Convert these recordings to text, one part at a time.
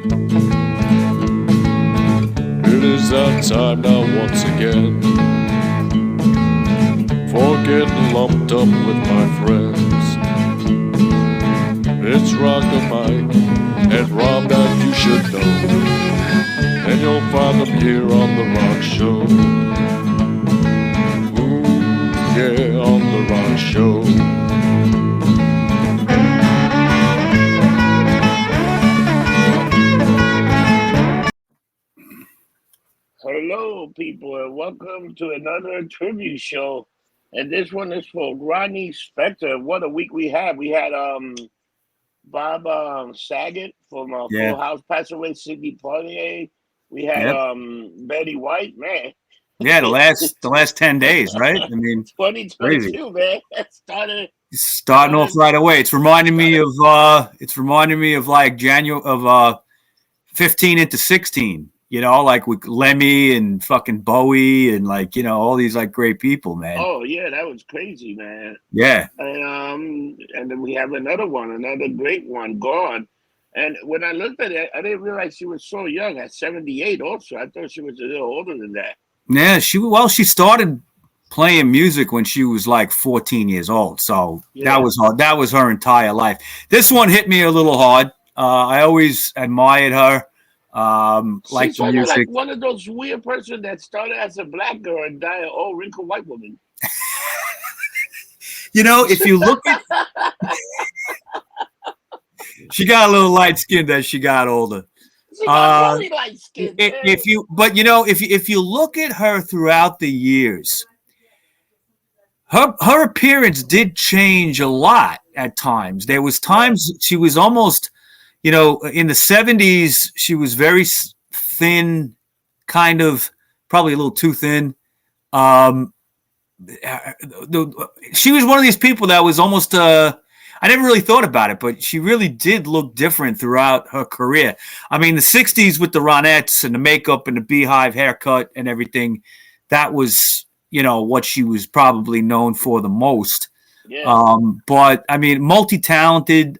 It is that time now once again for getting lumped up with my friends. It's RockerMike and Rob that you should know, and you'll find them here on the Rock Show. Ooh, yeah, on the Rock Show. Hello, people, and welcome to another tribute show. And this one is for Ronnie Spector. What a week we had. We had Bob Saget from Full House passed away, Sidney Poitier. We had Betty White, man. Yeah, the last 10 days, right? I mean, 2022, crazy. Man. Starting off right away. It's reminding me of like January of 15 into 16. You know, like with Lemmy and fucking Bowie and like, you know, all these like great people, man. Oh yeah, that was crazy, man. Yeah. And then we have another great one, gone. And when I looked at it, I didn't realize she was so young at 78 also. I thought she was a little older than that. Yeah, she started playing music when she was like 14 years old. So that was her entire life. This one hit me a little hard. I always admired her. Like the music. Like one of those weird person that started as a black girl and died an old wrinkled white woman. You know, if you look at she got a little light skinned as she got older. She got really light skinned. If you look at her throughout the years, her appearance did change a lot at times. There was times she was almost, you know, in the 70s, she was very thin, kind of, probably a little too thin. She was one of these people that was almost, I never really thought about it, but she really did look different throughout her career. I mean, the 60s with the Ronettes and the makeup and the beehive haircut and everything, that was, you know, what she was probably known for the most. Yeah. But, I mean, multi-talented,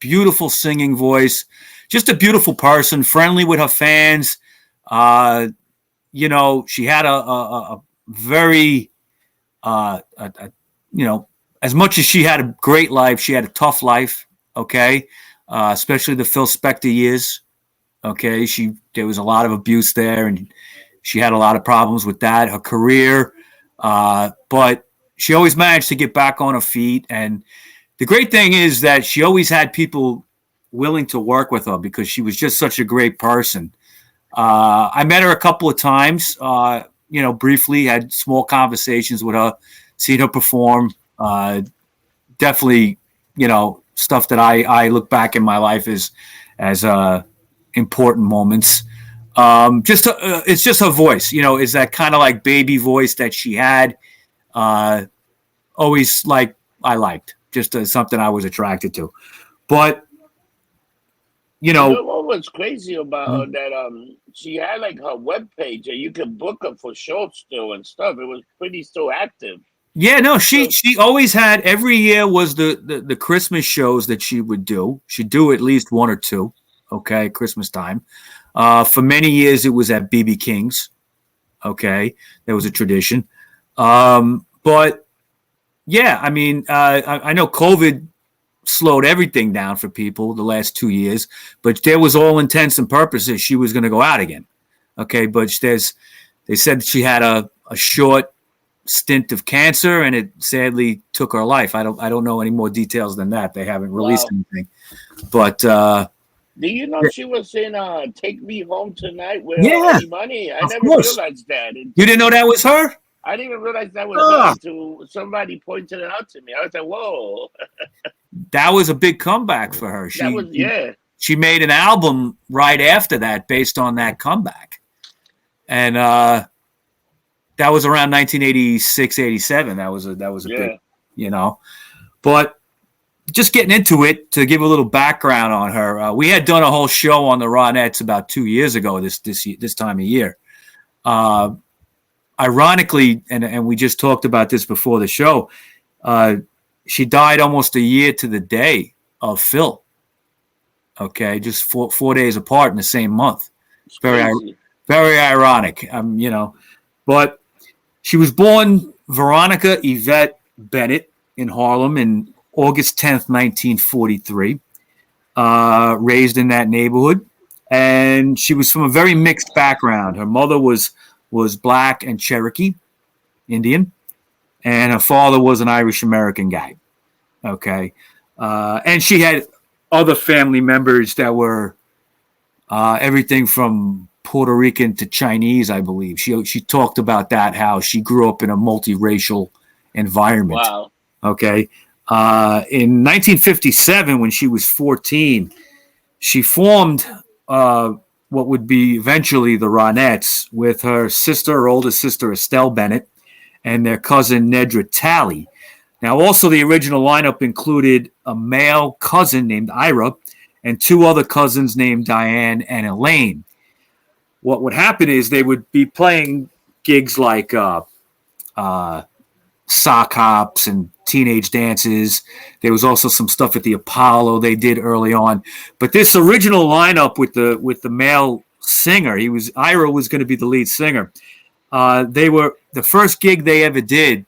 beautiful singing voice, just a beautiful person, friendly with her fans. You know, she had a very, you know, as much as she had a great life, she had a tough life. Okay. Especially the Phil Spector years. Okay. There was a lot of abuse there and she had a lot of problems with that, her career. But she always managed to get back on her feet. And the great thing is that she always had people willing to work with her because she was just such a great person. I met her a couple of times, you know, briefly, had small conversations with her, seen her perform. Definitely, you know, stuff that I look back in my life as important moments. It's just her voice, you know, is that kind of like baby voice that she had. Always like I liked. Just something I was attracted to. But, you know what was crazy about her that she had like her webpage and you could book her for shows still and stuff. It was pretty still active. Yeah, no, she always had, every year was the Christmas shows that she would do. She'd do at least one or two, okay, Christmas time. For many years, it was at BB King's, okay. There was a tradition. But, yeah, I mean, I know COVID slowed everything down for people the last 2 years, but there was all intents and purposes she was going to go out again. Okay, but they said she had a short stint of cancer and it sadly took her life. I don't know any more details than that. They haven't released anything. But do you know she was in Take Me Home Tonight with Eddie Money? I never realized that. You didn't know that was her? I didn't even realize that was her until somebody pointed it out to me. I was like, whoa. That was a big comeback for her. She made an album right after that based on that comeback. And that was around 1986, 87. That was a big, you know. But just getting into it, to give a little background on her, we had done a whole show on the Ronettes about 2 years ago this time of year. Ironically, and we just talked about this before the show, she died almost a year to the day of Phil. Okay, just four days apart in the same month. It's Very crazy. very ironic. But she was born Veronica Yvette Bennett in Harlem in August 10th, 1943. Raised in that neighborhood, and she was from a very mixed background. Her mother was black and Cherokee Indian, and her father was an Irish American guy. Okay, and she had other family members that were everything from Puerto Rican to Chinese, I believe. She talked about that, how she grew up in a multiracial environment. Wow. Okay. In 1957, when she was 14, she formed what would be eventually the Ronettes with her older sister, Estelle Bennett, and their cousin, Nedra Talley. Now, also the original lineup included a male cousin named Ira and two other cousins named Diane and Elaine. What would happen is they would be playing gigs like sock hops and teenage dances. There was also some stuff at the Apollo they did early on. But this original lineup with the male singer, Ira was going to be the lead singer. They were the first gig they ever did.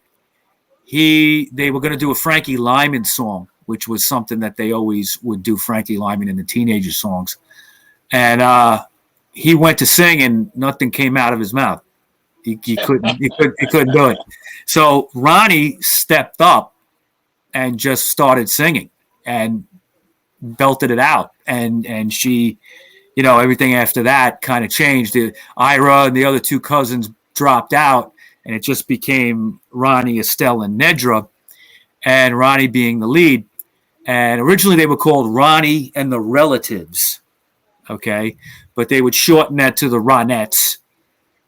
They were going to do a Frankie Lyman song, which was something that they always would do, Frankie Lyman in the teenager songs. And he went to sing and nothing came out of his mouth. He couldn't do it. So Ronnie stepped up and just started singing and belted it out. And she, everything after that kind of changed. Ira and the other two cousins dropped out, and it just became Ronnie, Estelle, and Nedra, and Ronnie being the lead. And originally they were called Ronnie and the Relatives, okay? But they would shorten that to the Ronettes.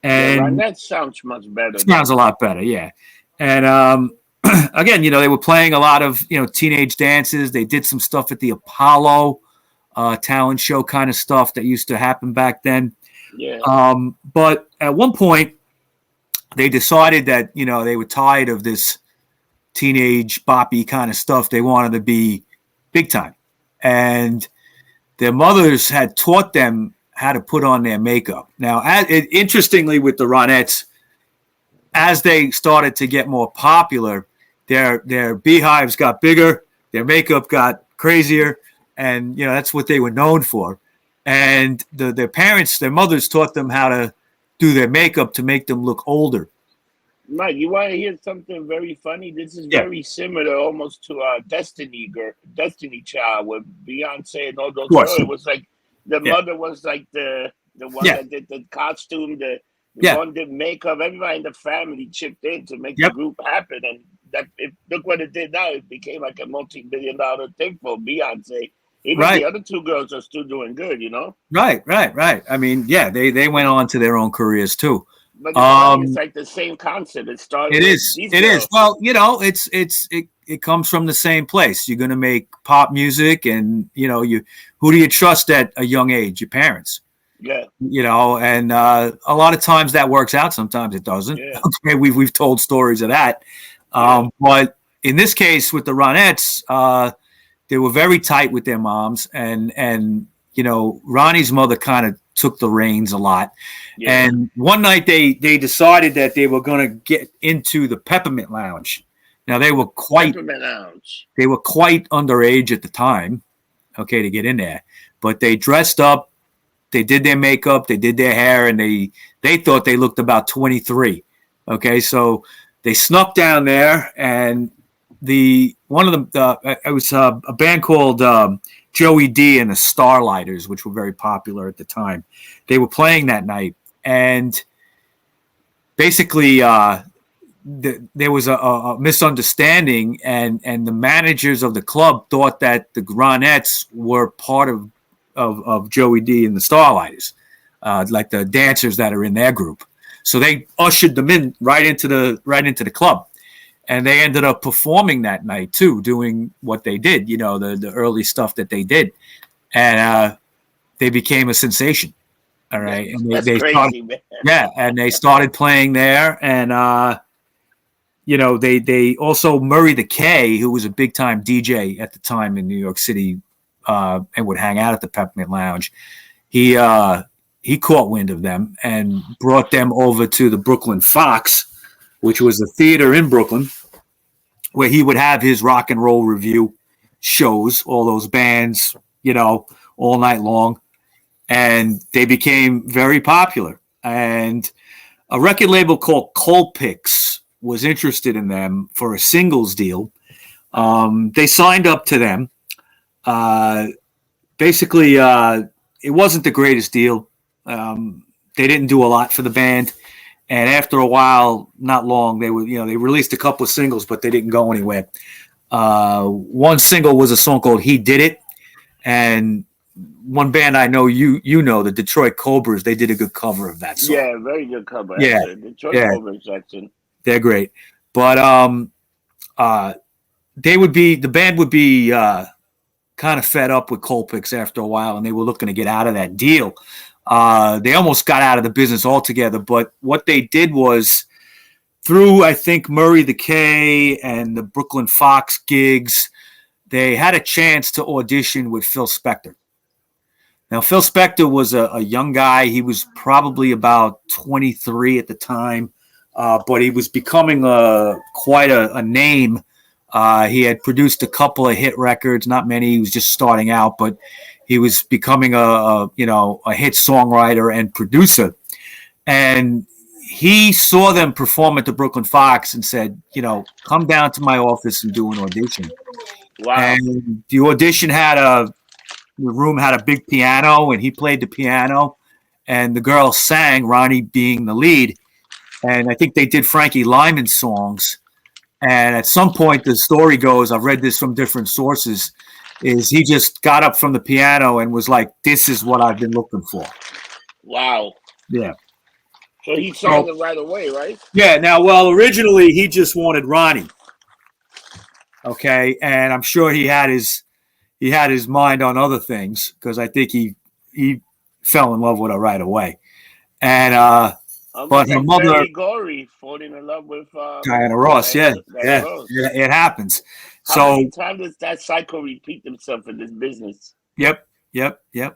And Ronettes sounds much better. Sounds a lot better, yeah. And again, they were playing a lot of, teenage dances. They did some stuff at the Apollo talent show kind of stuff that used to happen back then. Yeah. But at one point, they decided that, they were tired of this teenage boppy kind of stuff. They wanted to be big time. And their mothers had taught them how to put on their makeup. Now, interestingly, with the Ronettes, as they started to get more popular, their beehives got bigger, their makeup got crazier, and that's what they were known for. And their mothers taught them how to do their makeup to make them look older. Mike, you want to hear something very funny? This is very similar almost to Destiny Child with Beyonce and all those girls. It was like the mother was like the one that did the costume, the one did makeup. Everybody in the family chipped in to make the group happen. And look what it did now. It became like a multi-billion-dollar thing for Beyonce. Even the other two girls are still doing good, Right. I mean, they went on to their own careers too. But it's like the same concept. It started. It is. Well, it comes from the same place. You're going to make pop music, and who do you trust at a young age? Your parents. Yeah. And a lot of times that works out. Sometimes it doesn't. Yeah. Okay, we've told stories of that. But in this case with the Ronettes, they were very tight with their moms, and Ronnie's mother kind of took the reins a lot. Yeah. And one night they decided that they were going to get into the Peppermint Lounge. Now they were quite underage at the time, okay, to get in there. But they dressed up, they did their makeup, they did their hair, and they thought they looked about 23. Okay, so they snuck down there, and it was a band called Joey D and the Starlighters, which were very popular at the time. They were playing that night, and basically there was a misunderstanding, and the managers of the club thought that the Ronettes were part of Joey D and the Starlighters, like the dancers that are in their group. So they ushered them in right into the club. And they ended up performing that night too, doing what they did, the early stuff that they did, and they became a sensation. All right, and they crazy, started, man. And they started playing there, and they also Murray the K, who was a big time DJ at the time in New York City, and would hang out at the Peppermint Lounge. He caught wind of them and brought them over to the Brooklyn Fox, which was a theater in Brooklyn, where he would have his rock and roll review shows, all those bands, all night long. And they became very popular. And a record label called Colpix was interested in them for a singles deal. They signed up to them. Basically, it wasn't the greatest deal. They didn't do a lot for the band. And after a while, not long, they released a couple of singles, but they didn't go anywhere. One single was a song called "He Did It," and one band I know you know, the Detroit Cobras, they did a good cover of that song. Yeah, very good cover. Yeah, Detroit Cobras, Jackson. They're great, but the band would be kind of fed up with Colpix after a while, and they were looking to get out of that deal. They almost got out of the business altogether, but what they did was, through, I think, Murray the K and the Brooklyn Fox gigs, they had a chance to audition with Phil Spector. Now, Phil Spector was a young guy. He was probably about 23 at the time, but he was becoming quite a name. He had produced a couple of hit records, not many. He was just starting out, but he was becoming a hit songwriter and producer. And he saw them perform at the Brooklyn Fox and said, come down to my office and do an audition. Wow. And the audition the room had a big piano, and he played the piano, and the girl sang, Ronnie being the lead. And I think they did Frankie Lyman songs. And at some point, the story goes, I've read this from different sources, is he just got up from the piano and was like, this is what I've been looking for. Wow. Yeah. So he saw them right away, right? Yeah. Now, originally he just wanted Ronnie. Okay. And I'm sure he had his mind on other things, because I think he fell in love with her right away. And but her mother, very gory, falling in love with Diana Ross. Diana Ross. It happens. How many times does that cycle repeat themselves in this business? Yep.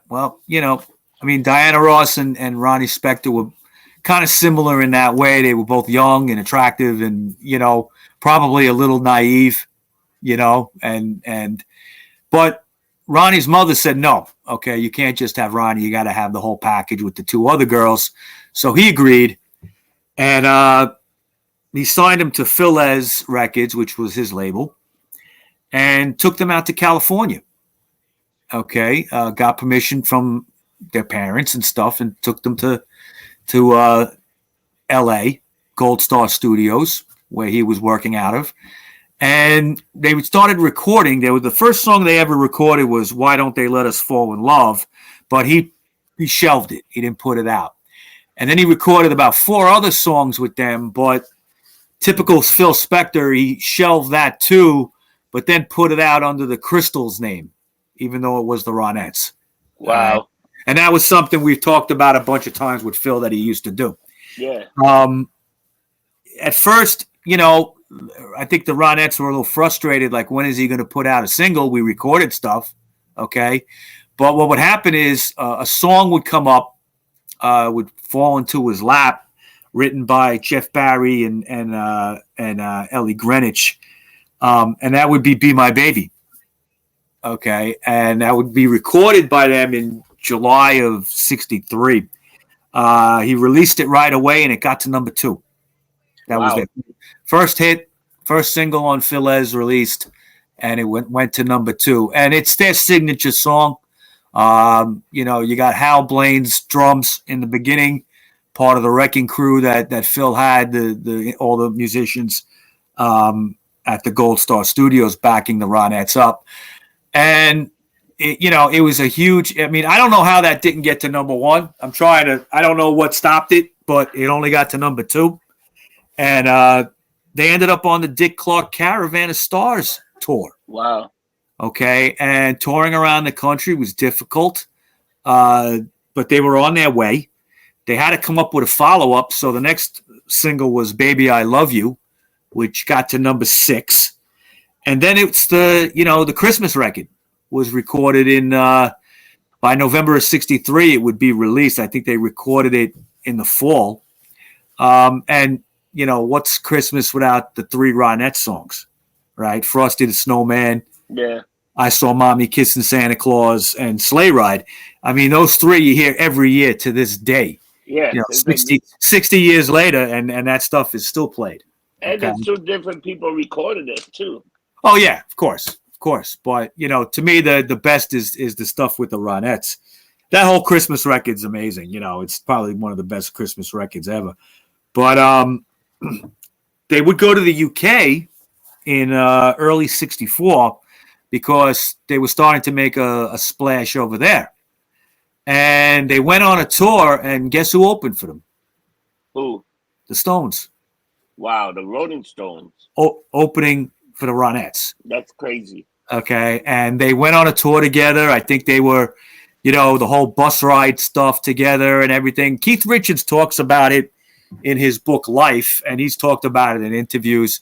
Well, Diana Ross and Ronnie Spector were kind of similar in that way. They were both young and attractive, and probably a little naive, but Ronnie's mother said, no, okay, you can't just have Ronnie. You got to have the whole package with the two other girls. So he agreed, and he signed him to Philez Records, which was his label, and took them out to California. Okay, got permission from their parents and stuff, and took them to L.A., Gold Star Studios, where he was working out of. And they started recording. The first song they ever recorded was "Why Don't They Let Us Fall in Love," but he shelved it. He didn't put it out. And then he recorded about 4 other songs with them, but typical Phil Spector, he shelved that too, but then put it out under the Crystals name, even though it was the Ronettes. Wow. And that was something we've talked about a bunch of times with Phil that he used to do. Yeah. At first, I think the Ronettes were a little frustrated, like, when is he going to put out a single? We recorded stuff, okay? But what would happen is a song would come up, would fall into his lap, written by Jeff Barry and Ellie Greenwich, and that would be My Baby, okay? And that would be recorded by them in July of '63. He released it right away, and it got to number 2. That was it. First hit, first single on Philez released, and it went to number 2. And it's their signature song. You got Hal Blaine's drums in the beginning, part of the wrecking crew that Phil had, all the musicians at the Gold Star Studios backing the Ronettes up. And it was a huge, I don't know how that didn't get to number 1. I don't know what stopped it, but it only got to number 2. And they ended up on the Dick Clark Caravan of Stars tour. Wow. Okay. And touring around the country was difficult, but they were on their way. They had to come up with a follow-up. So the next single was Baby I Love You, which got to number 6. And then it's the Christmas record, was recorded in by November of '63. It would be released. I think they recorded it in the fall. And what's Christmas without the 3 Ronettes songs, right? Frosty the Snowman. Yeah. I Saw Mommy Kissing Santa Claus and Sleigh Ride. I mean, those 3 you hear every year to this day. Yeah. 60 years later, and that stuff is still played. And there's 2 different people recorded it, too. Oh, yeah, of course. But, to me, the best is the stuff with the Ronettes. That whole Christmas record's amazing. It's probably one of the best Christmas records ever. But they would go to the UK in early '64 because they were starting to make a splash over there. And they went on a tour, and guess who opened for them? Who? The Stones. Wow, the Rolling Stones. Opening for the Ronettes. That's crazy. Okay, and they went on a tour together. I think they were, the whole bus ride stuff together and everything. Keith Richards talks about it in his book Life, and he's talked about it in interviews.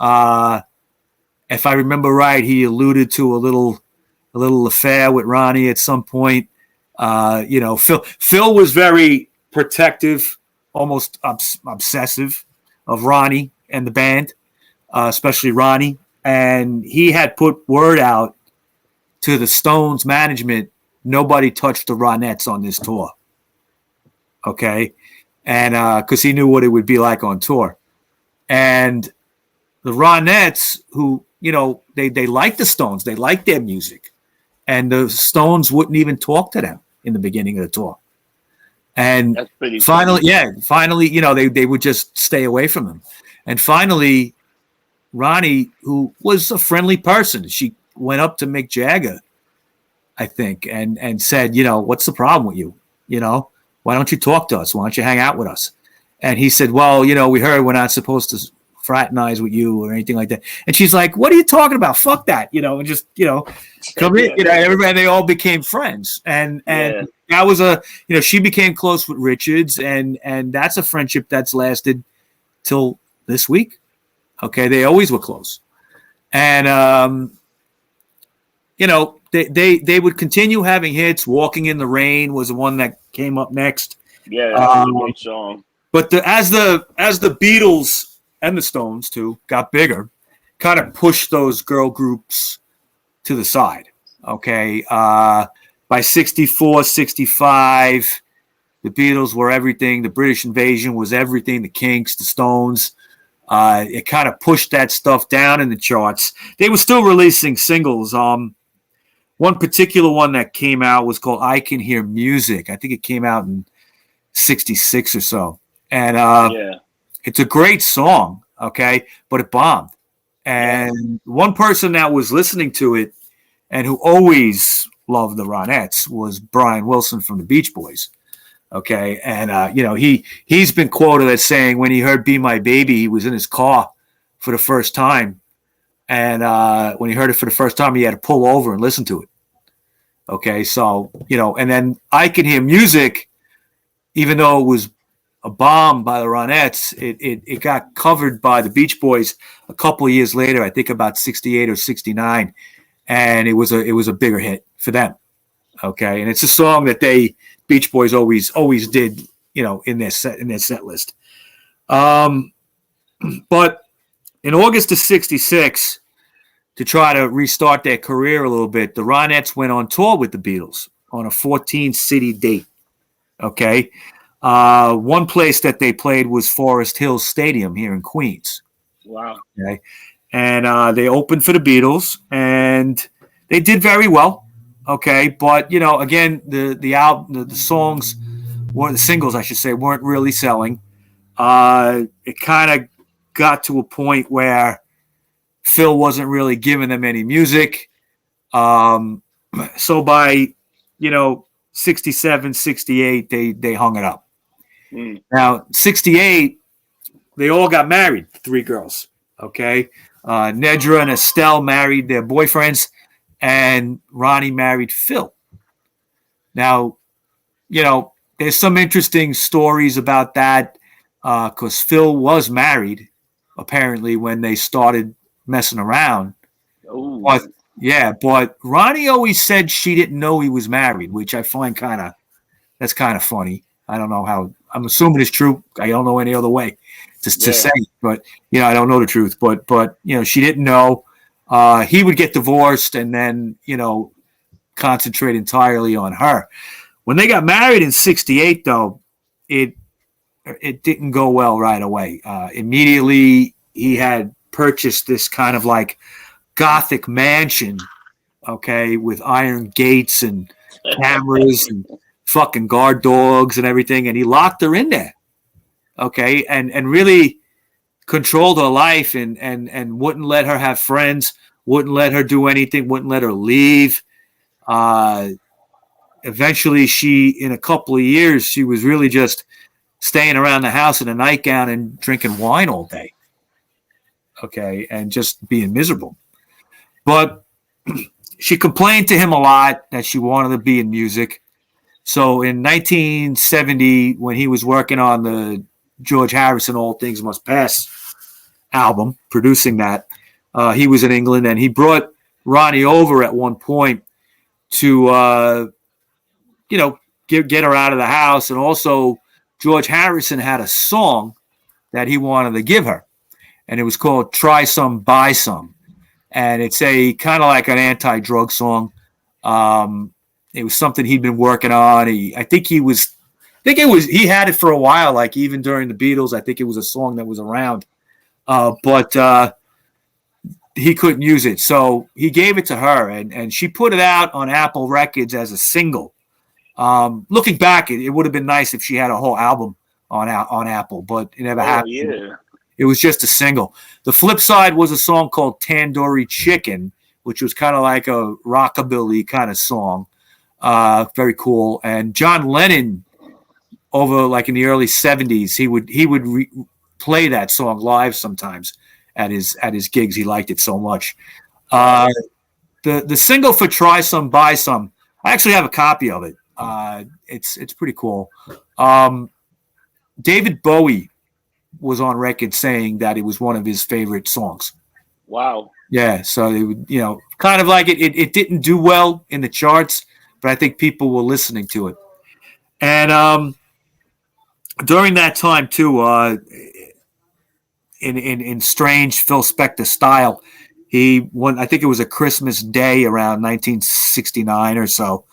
If I remember right, he alluded to a little affair with Ronnie at some point. Phil was very protective, almost obsessive of Ronnie and the band, especially Ronnie. And he had put word out to the Stones management, nobody touched the Ronettes on this tour. Okay. And because he knew what it would be like on tour. And the Ronettes, who, they liked the Stones, they liked their music. And the Stones wouldn't even talk to them in the beginning of the tour. And finally, they would just stay away from them. And finally, Ronnie, who was a friendly person, she went up to Mick Jagger, I think, and said, what's the problem with you? Why don't you talk to us? Why don't you hang out with us? And he said, well, we heard we're not supposed to fraternize with you or anything like that. And she's like, what are you talking about? Fuck that, and just, come in, everybody, they all became friends. And that was she became close with Richards, and that's a friendship that's lasted till this week. Okay. They always were close. And, they would continue having hits. Walking in the Rain was the one that came up next. Yeah, that's a great song. But as the Beatles and the Stones too got bigger, kind of pushed those girl groups to the side. Okay. By 64, 65, the Beatles were everything. The British Invasion was everything. The Kinks, the Stones. It kind of pushed that stuff down in the charts. They were still releasing singles. One particular one that came out was called I Can Hear Music. I think it came out in 66 or so. And it's a great song, okay, but it bombed. And one person that was listening to it and who always loved the Ronettes was Brian Wilson from the Beach Boys. Okay. And, he's been quoted as saying when he heard Be My Baby, he was in his car for the first time. And when he heard it for the first time, he had to pull over and listen to it. Okay. So, and then I Can Hear Music, even though it was a bomb by the Ronettes, it got covered by the Beach Boys a couple of years later, I think about 68 or 69. And it was a bigger hit for them. Okay. And it's a song that Beach Boys always did, in their set list. But in August of 66, to try to restart their career a little bit, the Ronettes went on tour with the Beatles on a 14-city date. Okay. One place that they played was Forest Hills Stadium here in Queens. Wow. Okay. And they opened for the Beatles, and they did very well. Okay. But, again, the album, the songs, the singles, I should say, weren't really selling. It kind of got to a point where Phil wasn't really giving them any music. So by, 67, 68, they hung it up. Now, 68, they all got married, 3 girls. Okay. Nedra and Estelle married their boyfriends, and Ronnie married Phil. Now, there's some interesting stories about that because Phil was married, apparently, when they started messing around. Yeah, but Ronnie always said she didn't know he was married, which I find that's kind of funny. I don't know how. I'm assuming it's true. I don't know any other way to say, but I don't know the truth. But she didn't know. He would get divorced and then concentrate entirely on her. When they got married in '68, though, it didn't go well right away. Immediately, he had purchased this kind of like Gothic mansion, okay, with iron gates and cameras and fucking guard dogs and everything, and he locked her in there, okay, and really controlled her life and wouldn't let her have friends, wouldn't let her do anything, wouldn't let her leave. Eventually, in a couple of years, she was really just staying around the house in a nightgown and drinking wine all day, okay, and just being miserable. But she complained to him a lot that she wanted to be in music. So in 1970, when he was working on the George Harrison All Things Must Pass album, producing that, he was in England, and he brought Ronnie over at one point to, get her out of the house. And also, George Harrison had a song that he wanted to give her, and it was called Try Some, Buy Some. And it's a kind of like an anti-drug song. It was something he'd been working on. He had it for a while, like even during the Beatles. I think it was a song that was around, but he couldn't use it. So he gave it to her, and she put it out on Apple Records as a single. Looking back, it would have been nice if she had a whole album on Apple, but it never happened. Yeah. It was just a single. The flip side was a song called Tandoori Chicken, which was kind of like a rockabilly kind of song. Very cool. And John Lennon, over like in the early 70s, he would play that song live sometimes at his gigs. He liked it so much. The single for Try Some, Buy Some, I actually have a copy of it. It's pretty cool. David Bowie was on record saying that it was one of his favorite songs. Wow. Yeah, so it would, kind of like it didn't do well in the charts, but I think people were listening to it. And during that time too, in strange Phil Spector style, I think it was a Christmas day around 1969 or so.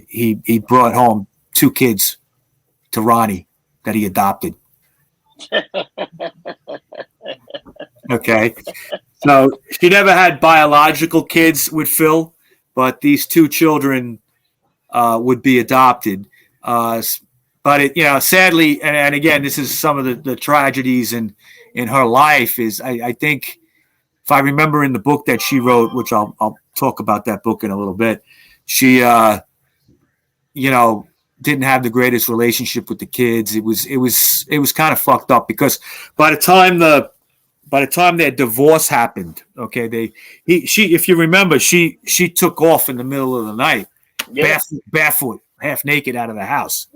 He brought home 2 kids to Ronnie that he adopted. Okay, so she never had biological kids with Phil, but these 2 children would be adopted. But it, sadly, and again, this is some of the tragedies in her life. Is I think, if I remember in the book that she wrote, which I'll talk about that book in a little bit, she didn't have the greatest relationship with the kids. It was kind of fucked up because by the time their divorce happened, okay, if you remember, she took off in the middle of the night, barefoot, half naked out of the house,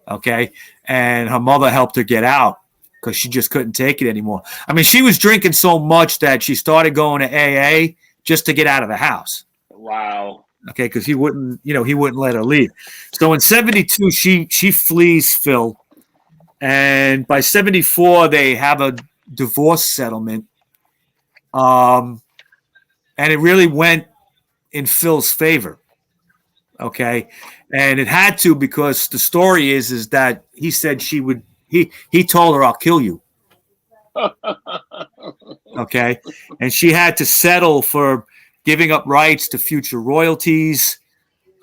okay, and her mother helped her get out because she just couldn't take it anymore. I mean, she was drinking so much that she started going to AA just to get out of the house. Wow. Okay, because he wouldn't let her leave. So in '72, she flees Phil, and by '74 they have a divorce settlement. And it really went in Phil's favor. Okay, and it had to, because the story is that he said she would. He told her, "I'll kill you." Okay, and she had to settle for giving up rights to future royalties.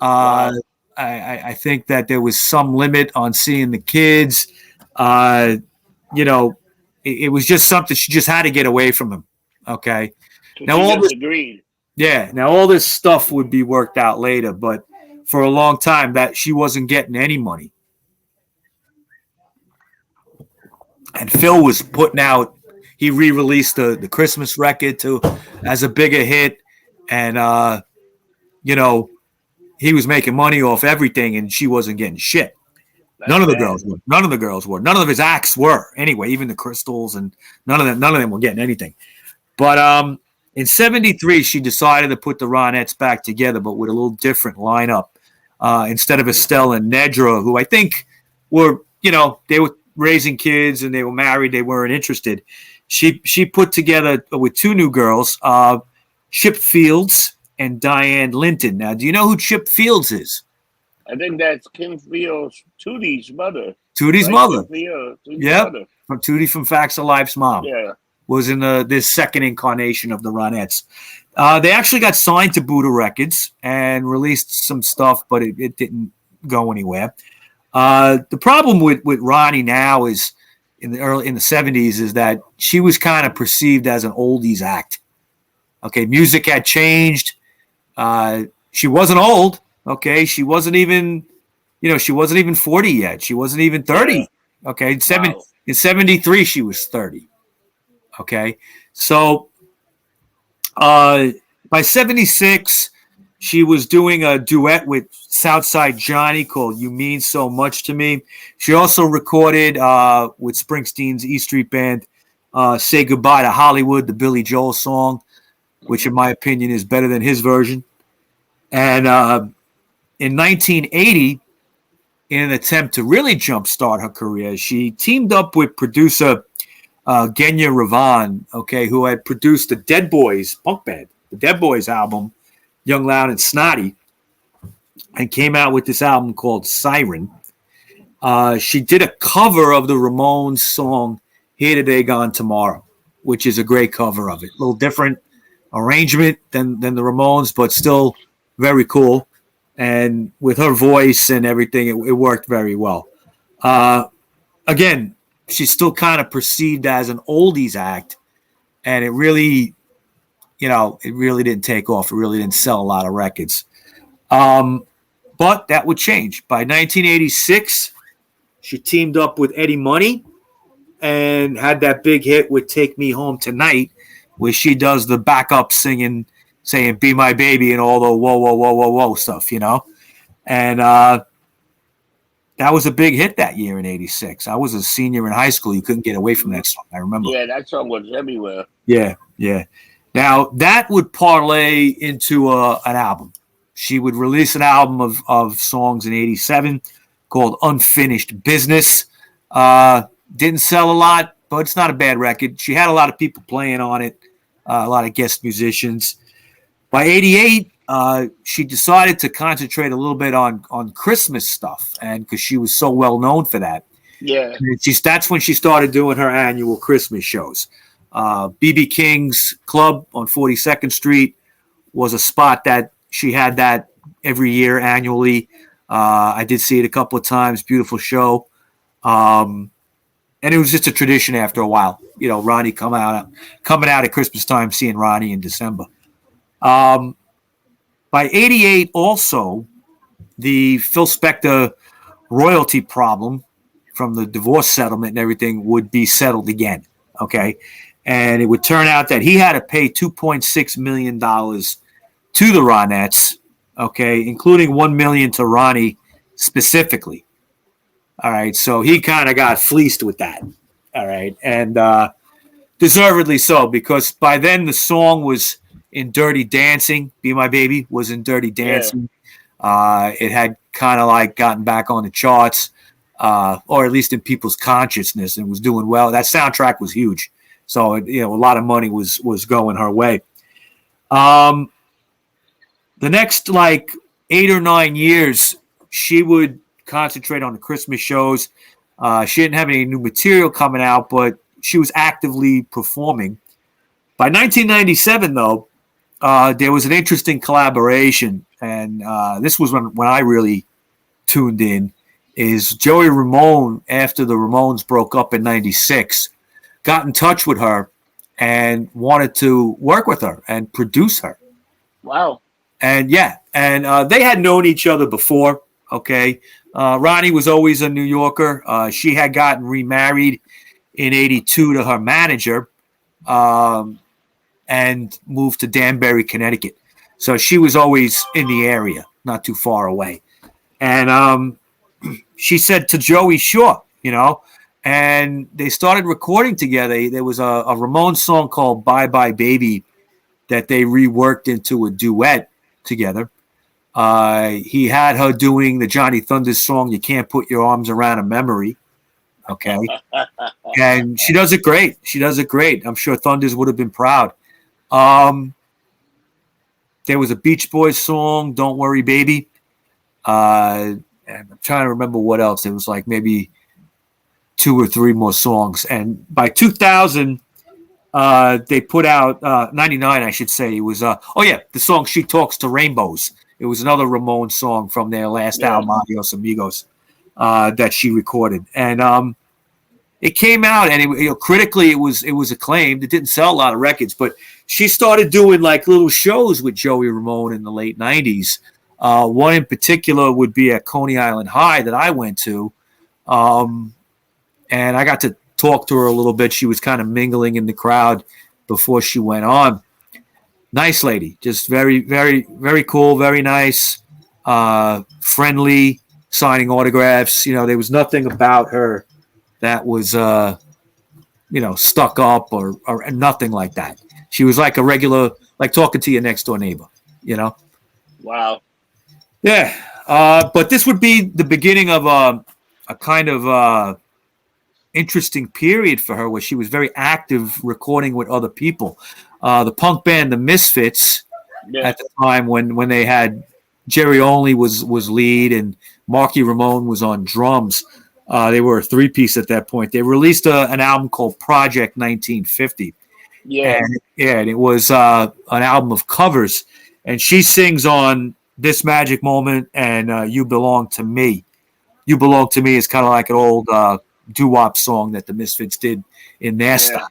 Wow. I think that there was some limit on seeing the kids. It was just something she just had to get away from him. Okay. Now all this agreed. Yeah. Now all this stuff would be worked out later, but for a long time that she wasn't getting any money. And Phil was putting out. He re-released the Christmas record as a bigger hit. And, he was making money off everything, and she wasn't getting shit. None of the girls were. None of his acts were. Anyway, even the Crystals, and none of them were getting anything. But In 73, she decided to put the Ronettes back together, but with a little different lineup. Instead of Estelle and Nedra, who I think were, they were raising kids and they were married, they weren't interested. She put together with two new girls, Chip Fields and Diane Linton. Now, do you know who Chip Fields is? I think that's Kim Fields, Tootie's mother. Tootie's mother. Yeah, from Tootie from Facts of Life's mom. Yeah. Was in this second incarnation of the Ronettes. They actually got signed to Buddha Records and released some stuff, but it didn't go anywhere. The problem with Ronnie now is in the 70s is that she was kind of perceived as an oldies act. Okay, music had changed. She wasn't old. Okay, she wasn't even 40 yet. She wasn't even 30. Okay, in 73 she was 30. Okay, so by 76, she was doing a duet with Southside Johnny called "You Mean So Much to Me." She also recorded with Springsteen's E Street Band "Say Goodbye to Hollywood," the Billy Joel song, which in my opinion is better than his version. And in 1980, in an attempt to really jumpstart her career, she teamed up with producer Genya Ravan, who had produced the Dead Boys punk band, the Dead Boys album, Young, Loud, and Snotty, and came out with this album called Siren. She did a cover of the Ramones song Here Today, Gone Tomorrow, which is a great cover of it. A little different arrangement than the Ramones, but still very cool. And with her voice and everything, it worked very well. Again, she's still kind of perceived as an oldies act, and it really didn't take off. It really didn't sell a lot of records. But that would change. By 1986, she teamed up with Eddie Money and had that big hit with Take Me Home Tonight, where she does the backup singing, saying "Be My Baby" and all the whoa, whoa, whoa, whoa, whoa stuff, And that was a big hit that year in 86. I was a senior in high school. You couldn't get away from that song. I remember. Yeah, that song was everywhere. Yeah. Now, that would parlay into an album. She would release an album of songs in 87 called Unfinished Business. Didn't sell a lot, but it's not a bad record. She had a lot of people playing on it, a lot of guest musicians. By 88, she decided to concentrate a little bit on Christmas stuff, and because she was so well known for that. Yeah. That's when she started doing her annual Christmas shows. BB King's Club on 42nd Street was a spot that she had that every year annually. I did see it a couple of times. Beautiful show. And it was just a tradition after a while. Ronnie coming out at Christmas time, seeing Ronnie in December. By 88 also, the Phil Spector royalty problem from the divorce settlement and everything would be settled again. Okay. And it would turn out that he had to pay $2.6 million to the Ronettes, okay, including $1 million to Ronnie specifically. All right. So he kind of got fleeced with that. All right. And deservedly so, because by then the song was in Dirty Dancing. Be My Baby was in Dirty Dancing. Yeah. It had kind of like gotten back on the charts, or at least in people's consciousness, and was doing well. That soundtrack was huge. So, a lot of money was going her way. The next 8 or 9 years, she would concentrate on the Christmas shows. She didn't have any new material coming out, but she was actively performing. By 1997, though, there was an interesting collaboration, and this was when I really tuned in, is Joey Ramone, after the Ramones broke up in 96, got in touch with her and wanted to work with her and produce her. Wow. And they had known each other before. Okay. Ronnie was always a New Yorker. She had gotten remarried in 82 to her manager and moved to Danbury, Connecticut. So she was always in the area, not too far away. And she said to Joey, sure, and they started recording together. There was a Ramone song called Bye Bye Baby that they reworked into a duet together. He had her doing the Johnny Thunders song, "You Can't Put Your Arms Around a Memory." Okay. And she does it great. She does it great. I'm sure Thunders would have been proud. There was a Beach Boys song, "Don't Worry Baby." And I'm trying to remember what else. It was like maybe 2 or 3 more songs. And by 2000, they put out 99, I should say. It was the song "She Talks to Rainbows." It was another Ramone song from their last album, Adios Amigos, that she recorded. And it came out, and critically it was acclaimed. It didn't sell a lot of records, but she started doing like little shows with Joey Ramone in the late 90s. One in particular would be at Coney Island High that I went to. And I got to talk to her a little bit. She was kind of mingling in the crowd before she went on. Nice lady, just very, very, very cool, very nice, friendly, signing autographs. There was nothing about her that was, stuck up or nothing like that. She was like a regular, like talking to your next door neighbor, Wow. Yeah. But this would be the beginning of a kind of interesting period for her where she was very active recording with other people. The punk band, the Misfits, at the time when they had Jerry Only was lead and Marky Ramone was on drums. They were a 3-piece at that point. They released an album called Project 1950. Yeah. And it was an album of covers. And she sings on "This Magic Moment" and "You Belong to Me." "You Belong to Me" is kind of like an old doo-wop song that the Misfits did in their style.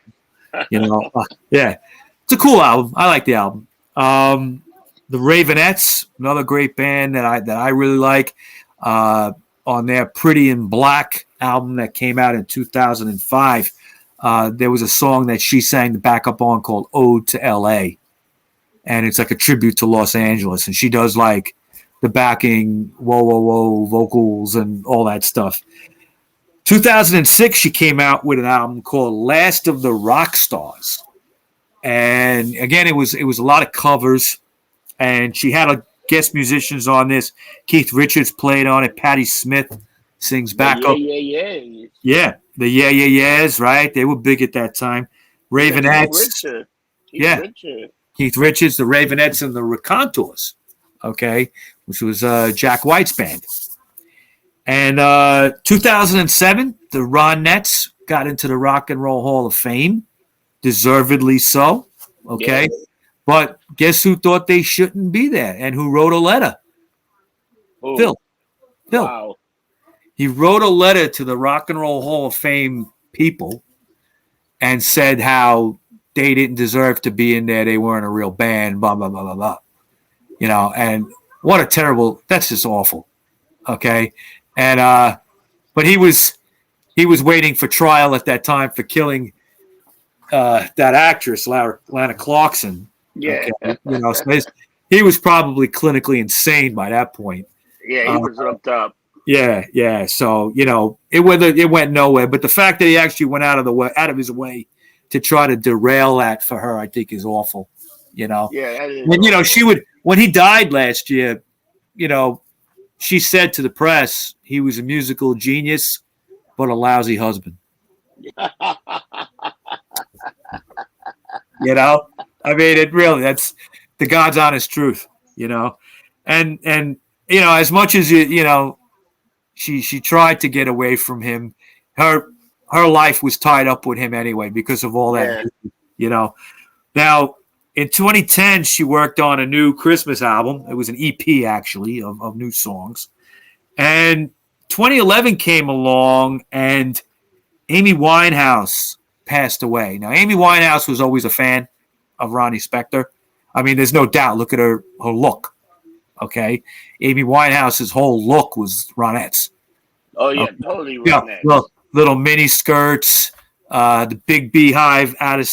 Yeah. It's a cool album. I like the album. The Ravenettes, another great band that I really like. On their "Pretty in Black" album that came out in 2005, there was a song that she sang the backup on called "Ode to L.A." And it's like a tribute to Los Angeles. And she does like the backing, whoa, whoa, whoa, vocals and all that stuff. 2006, she came out with an album called "Last of the Rock Stars." And again, it was a lot of covers. And she had guest musicians on this. Keith Richards played on it. Patti Smith sings backup. Yeah, the Yeah Yeah Yeahs, right? They were big at that time. Ravenettes. Keith Richards, the Ravenettes, and the Raconteurs, okay, which was Jack White's band. And 2007, the Ronettes got into the Rock and Roll Hall of Fame, deservedly so, okay? Yeah. But guess who thought they shouldn't be there and who wrote a letter? Oh. Phil. Wow. He wrote a letter to the Rock and Roll Hall of Fame people and said how they didn't deserve to be in there. They weren't a real band, blah, blah, blah, blah, blah. And what a terrible, that's just awful. Okay. And, but he was waiting for trial at that time for killing that actress, Lana Clarkson. Yeah. Okay? So he was probably clinically insane by that point. Yeah. He was hooked up. Yeah. Yeah. So, it went nowhere, but the fact that he actually went out of his way to try to derail that for her, I think is awful, Yeah. And, she would, when he died last year, she said to the press, he was a musical genius, but a lousy husband. I mean, that's the God's honest truth, and, as much as, she tried to get away from him, her life was tied up with him anyway because of all that, Now, in 2010, she worked on a new Christmas album. It was an EP, actually, of new songs. And 2011 came along, and Amy Winehouse passed away. Now, Amy Winehouse was always a fan of Ronnie Spector. I mean, there's no doubt. Look at her look, okay? Amy Winehouse's whole look was Ronettes. Oh, yeah, totally Ronettes. Yeah, little mini skirts, the big beehive hair,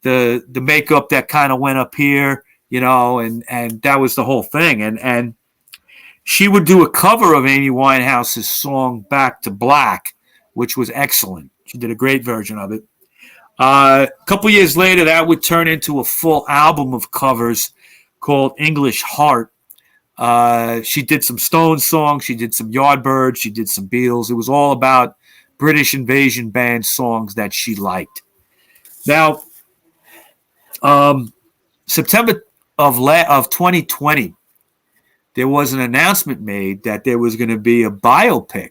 the makeup that kind of went up here, and that was the whole thing. And she would do a cover of Amy Winehouse's song "Back to Black," which was excellent. She did a great version of it. A couple years later, that would turn into a full album of covers called English Heart. She did some Stones songs. She did some Yardbirds. She did some Beatles. It was all about British invasion band songs that she liked. Now, September of 2020, there was an announcement made that there was going to be a biopic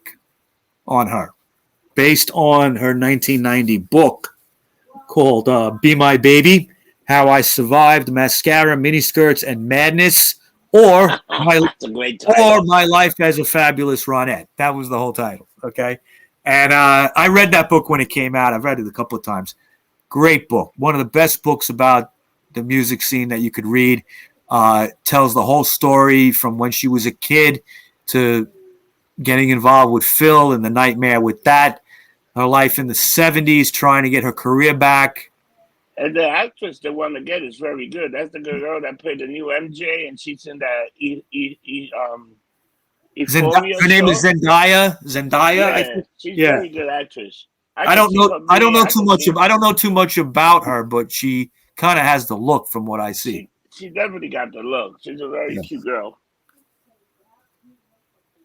on her based on her 1990 book called Be My Baby, How I Survived Mascara, Miniskirts, and Madness, or my Life as a Fabulous Ronette. That was the whole title, okay? And I read that book when it came out. I've read it a couple of times. Great book. One of the best books about the music scene that you could read. Tells the whole story from when she was a kid to getting involved with Phil and the nightmare with that. Her life in the 70s, trying to get her career back. And the actress they want to get is very good. That's the girl that played the new MJ, and she's in that Euphoria her name is Zendaya. Yeah, she's a very good actress. I don't know too much about her, but she kind of has the look from what I see. She definitely got the look. She's a very cute girl.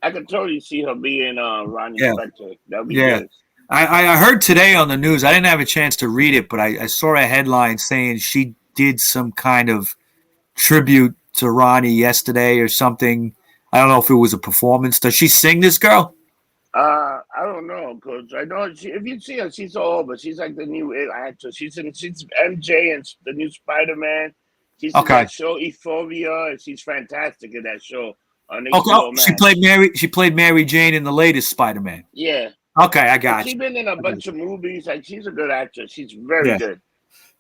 I could totally see her being Ronnie Spector. That would be good. I heard today on the news, I didn't have a chance to read it, but I saw a headline saying she did some kind of tribute to Ronnie yesterday or something. I don't know if it was a performance. Does she sing, this girl? I don't know, Coach. I know if you see her, she's all over. She's like the new actress. She's MJ and the new Spider-Man. She's in that show Euphoria, and she's fantastic in that show. She played Mary Jane in the latest Spider-Man. Yeah. Okay, I got you. She's been in a bunch of movies. Like, she's a good actress. She's very good.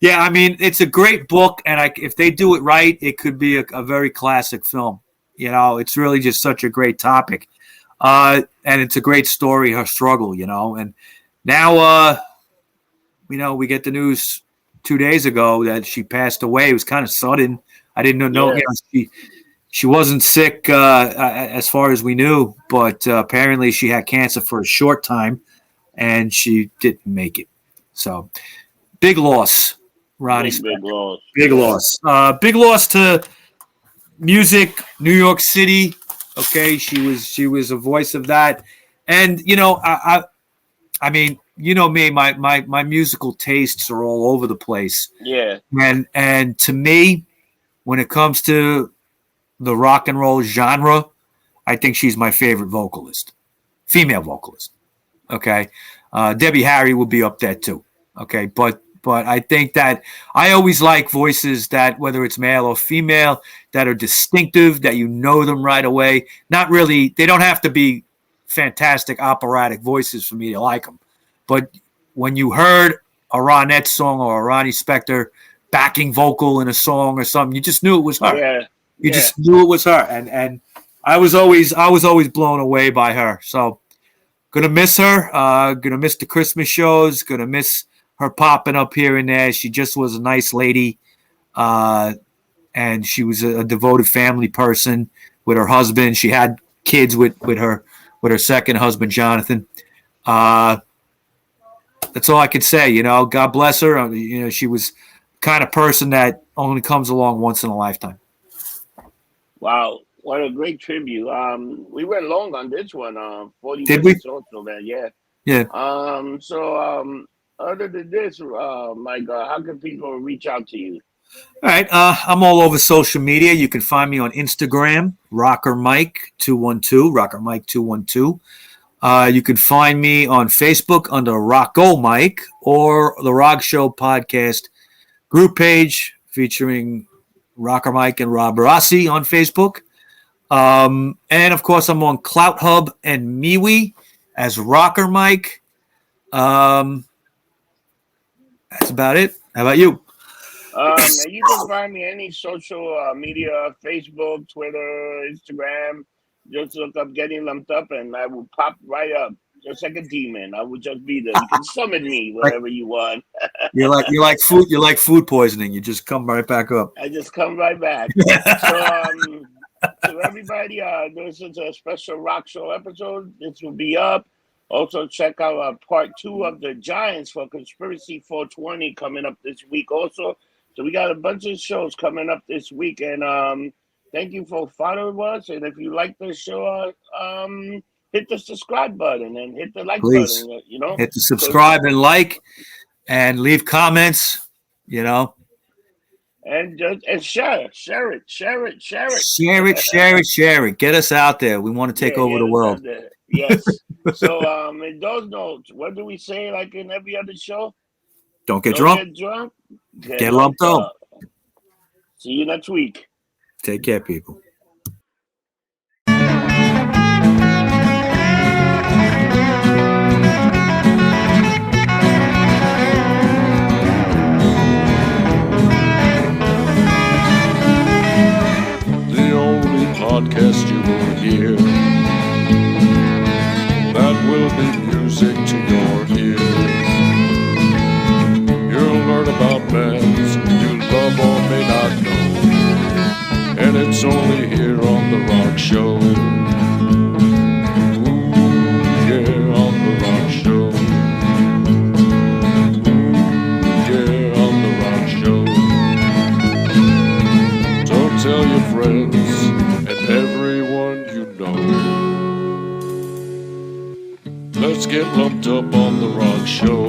Yeah, I mean, it's a great book, and if they do it right, it could be a very classic film. You know, it's really just such a great topic. And it's a great story, her struggle, you know. And now, we get the news 2 days ago that she passed away. It was kind of sudden. I didn't know. You know, she wasn't sick as far as we knew, but apparently she had cancer for a short time, and she didn't make it. So, big loss, Ronnie. Big loss. Big loss. Big loss to music, New York City. Okay, she was a voice of that, and I mean, you know me, my musical tastes are all over the place. Yeah, and to me, when it comes to the rock and roll genre, I think she's my favorite vocalist, female vocalist. Okay, Debbie Harry would be up there too. Okay, but I think that I always like voices that, whether it's male or female, that are distinctive, that you know them right away. Not really, they don't have to be fantastic operatic voices for me to like them. But when you heard a Ronette song or a Ronnie Spector backing vocal in a song or something, you just knew it was her. Yeah. You just knew it was her. And I was always blown away by her. So gonna miss her. Gonna miss the Christmas shows. Gonna miss her popping up here and there. She just was a nice lady. And she was a devoted family person with her husband. She had kids with her second husband, Jonathan. That's all I could say. You know, God bless her. You know, she was the kind of person that only comes along once in a lifetime. Wow, what a great tribute. We went long on this one. 40 Did minutes we? also, man. Yeah. Yeah. So other than this, Mike, how can people reach out to you? All right. I'm all over social media. You can find me on Instagram, RockerMike212, RockerMike212. You can find me on Facebook under RockerMike or the Rock Show podcast group page featuring RockerMike and Rob Rossi on Facebook. And, of course, I'm on Clout Hub and MeWe as RockerMike. That's about it. How about you? You can find me any social media, Facebook, Twitter, Instagram. Just look up Getting Lumped Up, and I will pop right up, just like a demon. I will just be there. You can summon me whenever you want. You like food. You like food poisoning. You just come right back up. I just come right back. So everybody, this is a special rock show episode. This will be up Also, check out part 2 of the Giants for Conspiracy 420 coming up this week. Also, so we got a bunch of shows coming up this week, and thank you for following us. And if you like the show, hit the subscribe button and hit the like Please. button. You know, hit the subscribe and like, and leave comments. You know, and share it. Share it. Get us out there. We want to take over the world. Yes. So, in those notes, what do we say? Like in every other show, don't get drunk. Get lumped up. See you next week. Take care, people. The only podcast you will hear that will be music to your ears. You'll learn about bands you love or may not know, and it's only here on The Rock Show. Ooh, yeah, on The Rock Show. Ooh, yeah, on The Rock Show. Don't tell your friends and everyone you know. Let's get lumped up on The Rock Show.